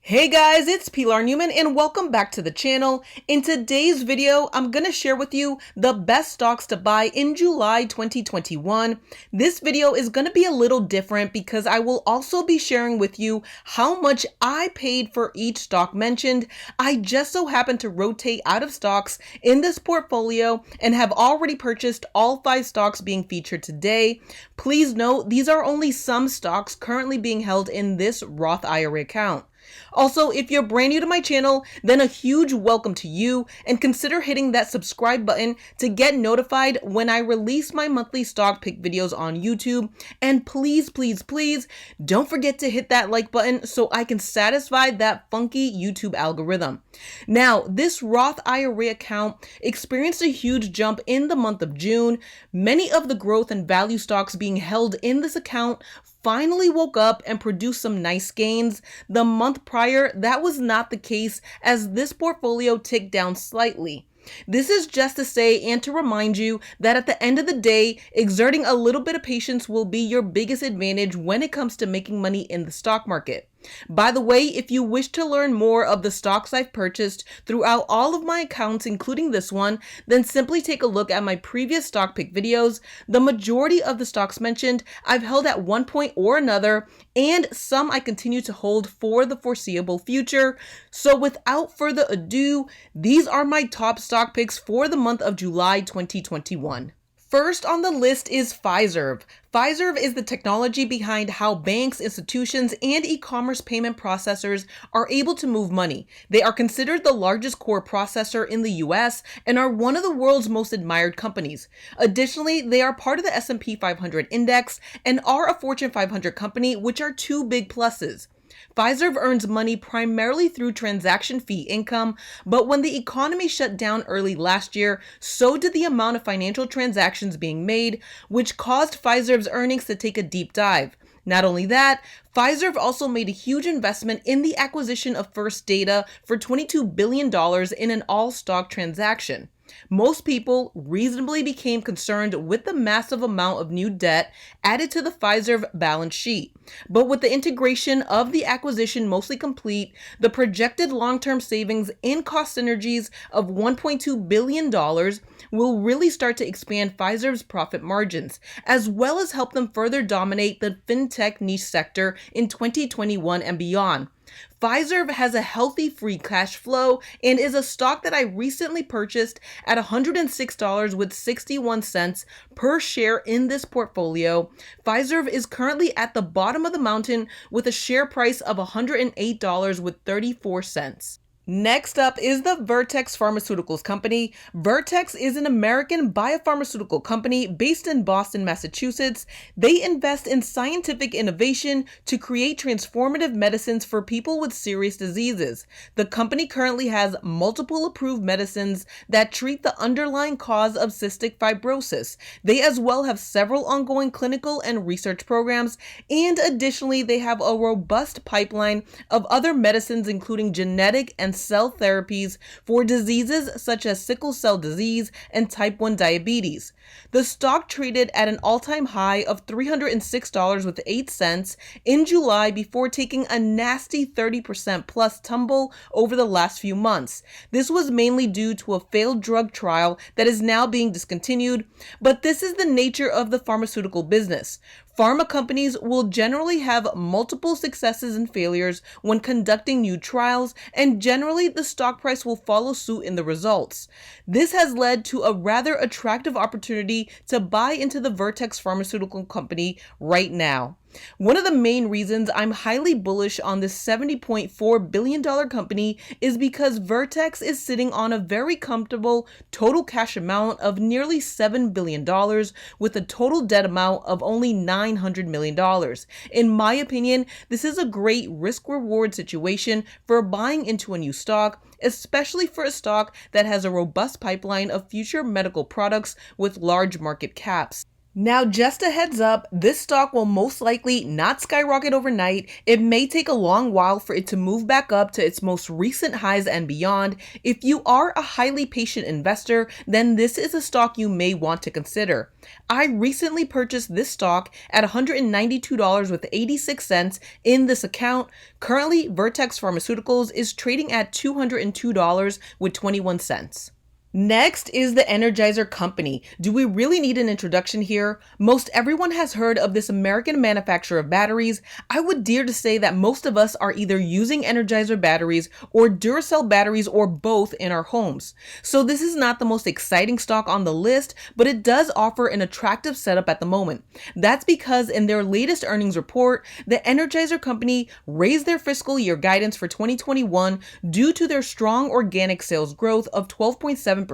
Hey guys, it's Pilar Newman and welcome back to the channel. In today's video, I'm going to share with you the best stocks to buy in July 2021. This video is going to be a little different because I will also be sharing with you how much I paid for each stock mentioned. I just so happen to rotate out of stocks in this portfolio and have already purchased all 5 stocks being featured today. Please note, these are only some stocks currently being held in this Roth IRA account. Also, if you're brand new to my channel, then a huge welcome to you, and consider hitting that subscribe button to get notified when I release my monthly stock pick videos on YouTube. And please, don't forget to hit that like button so I can satisfy that funky YouTube algorithm. Now, this Roth IRA account experienced a huge jump in the month of June. Many of the growth and value stocks being held in this account finally woke up and produced some nice gains. The month prior, that was not the case, as this portfolio ticked down slightly. This is just to say and to remind you that at the end of the day, exerting a little bit of patience will be your biggest advantage when it comes to making money in the stock market. By the way, if you wish to learn more of the stocks I've purchased throughout all of my accounts, including this one, then simply take a look at my previous stock pick videos. The majority of the stocks mentioned I've held at one point or another, and some I continue to hold for the foreseeable future. So without further ado, these are my top stock picks for the month of July 2021. First on the list is Fiserv. Fiserv is the technology behind how banks, institutions, and e-commerce payment processors are able to move money. They are considered the largest core processor in the US and are one of the world's most admired companies. Additionally, they are part of the S&P 500 index and are a Fortune 500 company, which are two big pluses. Fiserv earns money primarily through transaction fee income, but when the economy shut down early last year, so did the amount of financial transactions being made, which caused Fiserv's earnings to take a deep dive. Not only that, Fiserv also made a huge investment in the acquisition of First Data for $22 billion in an all-stock transaction. Most people reasonably became concerned with the massive amount of new debt added to the Fiserv balance sheet. But with the integration of the acquisition mostly complete, the projected long-term savings and cost synergies of $1.2 billion will really start to expand Fiserv's profit margins, as well as help them further dominate the fintech niche sector in 2021 and beyond. Fiserv has a healthy free cash flow and is a stock that I recently purchased at $106.61 per share in this portfolio. Fiserv is currently at the bottom of the mountain with a share price of $108.34. Next up is the Vertex Pharmaceuticals company. Vertex is an American biopharmaceutical company based in Boston, Massachusetts. They invest in scientific innovation to create transformative medicines for people with serious diseases. The company currently has multiple approved medicines that treat the underlying cause of cystic fibrosis. They as well have several ongoing clinical and research programs, and additionally, they have a robust pipeline of other medicines, including genetic and cell therapies for diseases such as sickle cell disease and type 1 diabetes. The stock traded at an all-time high of $306.08 in July before taking a nasty 30% plus tumble over the last few months. This was mainly due to a failed drug trial that is now being discontinued, but this is the nature of the pharmaceutical business. Pharma companies will generally have multiple successes and failures when conducting new trials, and generally the stock price will follow suit in the results. This has led to a rather attractive opportunity to buy into the Vertex Pharmaceutical Company right now. One of the main reasons I'm highly bullish on this $70.4 billion company is because Vertex is sitting on a very comfortable total cash amount of nearly $7 billion with a total debt amount of only $900 million. In my opinion, this is a great risk-reward situation for buying into a new stock, especially for a stock that has a robust pipeline of future medical products with large market caps. Now, just a heads up, this stock will most likely not skyrocket overnight. It may take a long while for it to move back up to its most recent highs and beyond. If you are a highly patient investor, then this is a stock you may want to consider. I recently purchased this stock at $192.86 in this account. Currently, Vertex Pharmaceuticals is trading at $202.21. Next is the Energizer company. Do we really need an introduction here? Most everyone has heard of this American manufacturer of batteries. I would dare to say that most of us are either using Energizer batteries or Duracell batteries or both in our homes. So this is not the most exciting stock on the list, but it does offer an attractive setup at the moment. That's because in their latest earnings report, the Energizer company raised their fiscal year guidance for 2021 due to their strong organic sales growth of 12.7%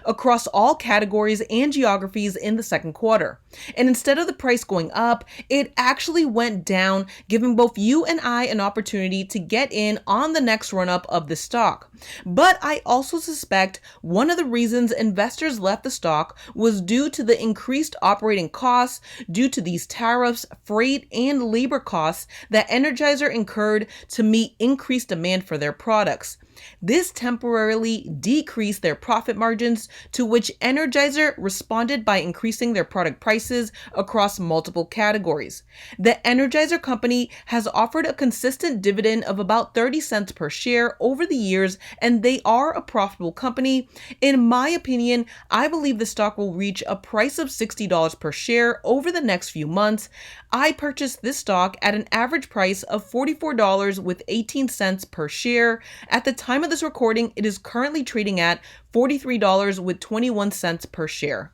across all categories and geographies in the second quarter. And instead of the price going up, it actually went down, giving both you and I an opportunity to get in on the next run up of the stock. But I also suspect one of the reasons investors left the stock was due to the increased operating costs due to these tariffs, freight, and labor costs that Energizer incurred to meet increased demand for their products. This temporarily decreased their profit margins, to which Energizer responded by increasing their product prices across multiple categories. The Energizer company has offered a consistent dividend of about 30 cents per share over the years, and they are a profitable company. In my opinion, I believe the stock will reach a price of $60 per share over the next few months. I purchased this stock at an average price of $44.18 per share. At the time of this recording, it is currently trading at $43.21 per share.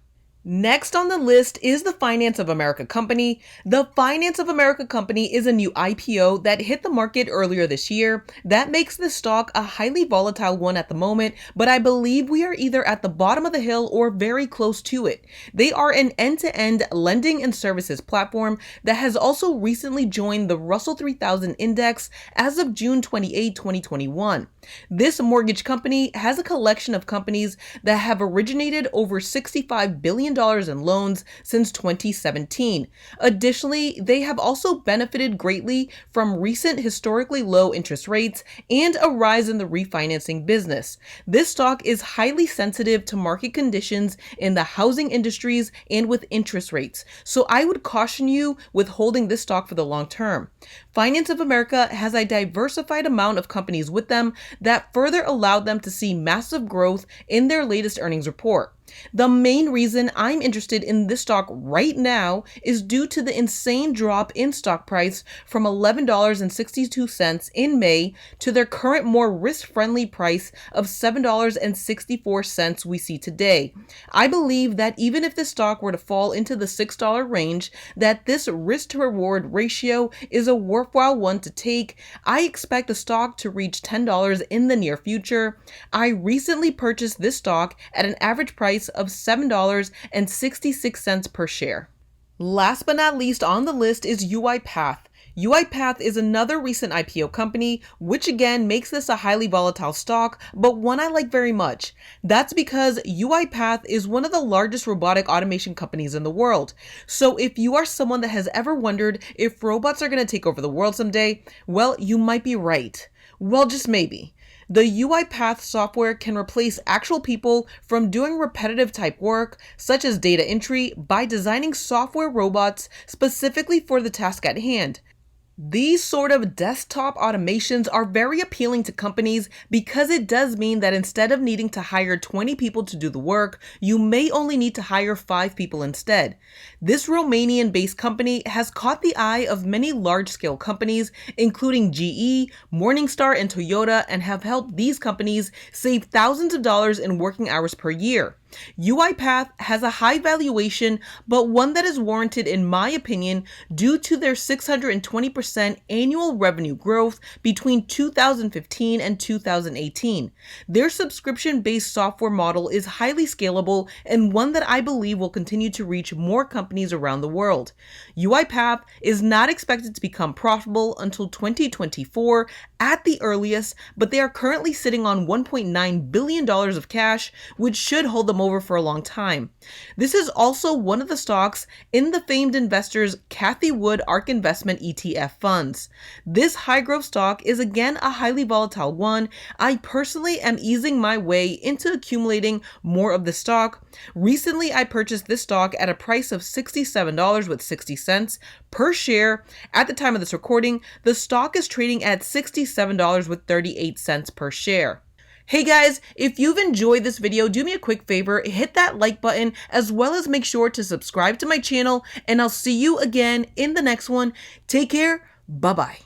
Next on the list is the Finance of America company. The Finance of America company is a new IPO that hit the market earlier this year. That makes the stock a highly volatile one at the moment, but I believe we are either at the bottom of the hill or very close to it. They are an end-to-end lending and services platform that has also recently joined the Russell 3000 index as of June 28, 2021. This mortgage company has a collection of companies that have originated over $65 billion in loans since 2017. Additionally, they have also benefited greatly from recent historically low interest rates and a rise in the refinancing business. This stock is highly sensitive to market conditions in the housing industries and with interest rates, so I would caution you with holding this stock for the long term. Finance of America has a diversified amount of companies with them that further allowed them to see massive growth in their latest earnings report. The main reason I'm interested in this stock right now is due to the insane drop in stock price from $11.62 in May to their current more risk-friendly price of $7.64 we see today. I believe that even if this stock were to fall into the $6 range, that this risk-to-reward ratio is a worthwhile one to take. I expect the stock to reach $10 in the near future. I recently purchased this stock at an average price of $7.66 per share. Last but not least on the list is UiPath. UiPath is another recent IPO company, which again makes this a highly volatile stock, but one I like very much. That's because UiPath is one of the largest robotic automation companies in the world. So if you are someone that has ever wondered if robots are going to take over the world someday, well, you might be right. Well, just maybe. The UiPath software can replace actual people from doing repetitive type work, such as data entry, by designing software robots specifically for the task at hand. These sort of desktop automations are very appealing to companies because it does mean that instead of needing to hire 20 people to do the work, you may only need to hire 5 people instead. This Romanian-based company has caught the eye of many large-scale companies, including GE, Morningstar, and Toyota, and have helped these companies save thousands of dollars in working hours per year. UiPath has a high valuation, but one that is warranted in my opinion due to their 620% annual revenue growth between 2015 and 2018. Their subscription-based software model is highly scalable and one that I believe will continue to reach more companies around the world. UiPath is not expected to become profitable until 2024 at the earliest, but they are currently sitting on $1.9 billion of cash, which should hold them over for a long time. This is also one of the stocks in the famed investors Cathie Wood ARK Investment ETF funds. This high growth stock is again a highly volatile one. I personally am easing my way into accumulating more of the stock. Recently, I purchased this stock at a price of $67.60 per share. At the time of this recording, the stock is trading at $67.38 per share. Hey guys, if you've enjoyed this video, do me a quick favor, hit that like button, as well as make sure to subscribe to my channel, and I'll see you again in the next one. Take care, bye-bye.